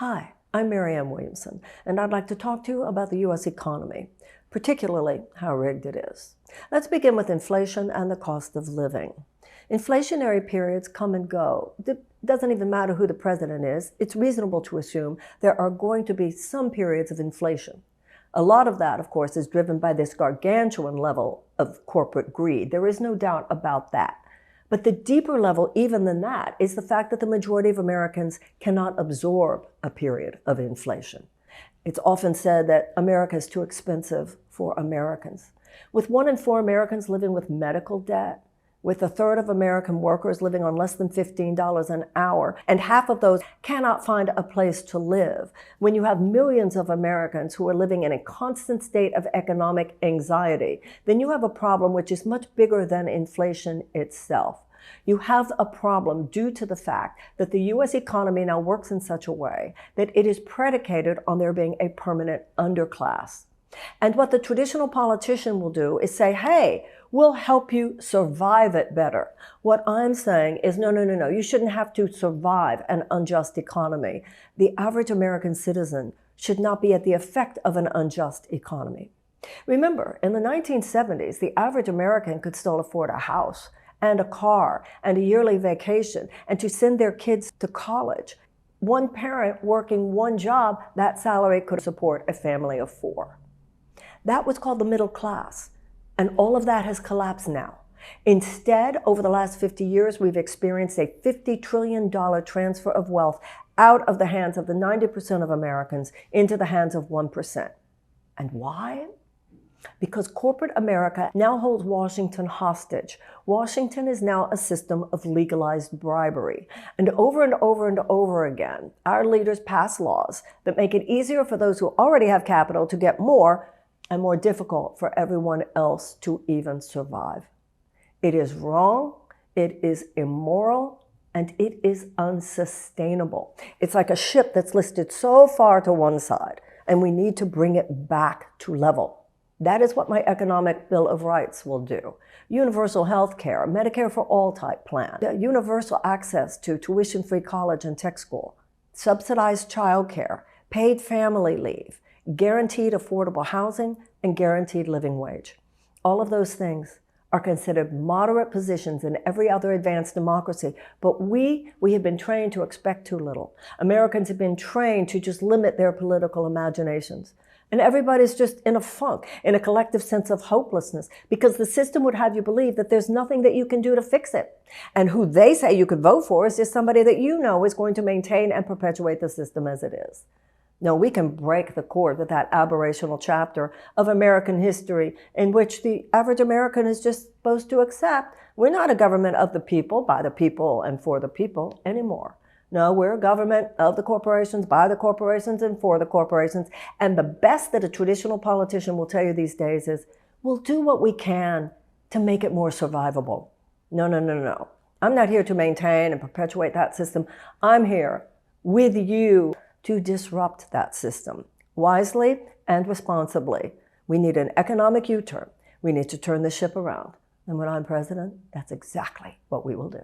Hi, I'm Marianne Williamson, and I'd like to talk to you about the U.S. economy, particularly how rigged it is. Let's begin with inflation and the cost of living. Inflationary periods come and go. It doesn't even matter who the president is. It's reasonable to assume there are going to be some periods of inflation. A lot of that, of course, is driven by this gargantuan level of corporate greed. There is no doubt about that. But the deeper level, even than that, is the fact that the majority of Americans cannot absorb a period of inflation. It's often said that America is too expensive for Americans. With 1 in 4 Americans living with medical debt, with a third of American workers living on less than $15 an hour, and half of those cannot find a place to live, when you have millions of Americans who are living in a constant state of economic anxiety, then you have a problem which is much bigger than inflation itself. You have a problem due to the fact that the U.S. economy now works in such a way that it is predicated on there being a permanent underclass. And what the traditional politician will do is say, hey, we'll help you survive it better. What I'm saying is, no, you shouldn't have to survive an unjust economy. The average American citizen should not be at the effect of an unjust economy. Remember, in the 1970s, the average American could still afford a house and a car and a yearly vacation and to send their kids to college. One parent working one job, that salary could support a family of 4. That was called the middle class. And all of that has collapsed now. Instead, over the last 50 years, we've experienced a $50 trillion transfer of wealth out of the hands of the 90% of Americans into the hands of 1%. And why? Because corporate America now holds Washington hostage. Washington is now a system of legalized bribery. And over and over again, our leaders pass laws that make it easier for those who already have capital to get more and more difficult for everyone else to even survive. It is wrong, it is immoral, and it is unsustainable. It's like a ship that's listed so far to one side, and we need to bring it back to level. That is what my economic Bill of Rights will do. Universal health care, Medicare for all type plan, universal access to tuition-free college and tech school, subsidized child care, paid family leave, guaranteed affordable housing, and guaranteed living wage. All of those things are considered moderate positions in every other advanced democracy, but we have been trained to expect too little. Americans have been trained to just limit their political imaginations. And everybody's just in a funk, in a collective sense of hopelessness, because the system would have you believe that there's nothing that you can do to fix it. And who they say you could vote for is just somebody that you know is going to maintain and perpetuate the system as it is. No, we can break the cord with that aberrational chapter of American history in which the average American is just supposed to accept we're not a government of the people, by the people, and for the people anymore. No, we're a government of the corporations, by the corporations, and for the corporations. And the best that a traditional politician will tell you these days is, we'll do what we can to make it more survivable. No. I'm not here to maintain and perpetuate that system. I'm here with you to disrupt that system wisely and responsibly. We need an economic U-turn. We need to turn the ship around. And when I'm president, that's exactly what we will do.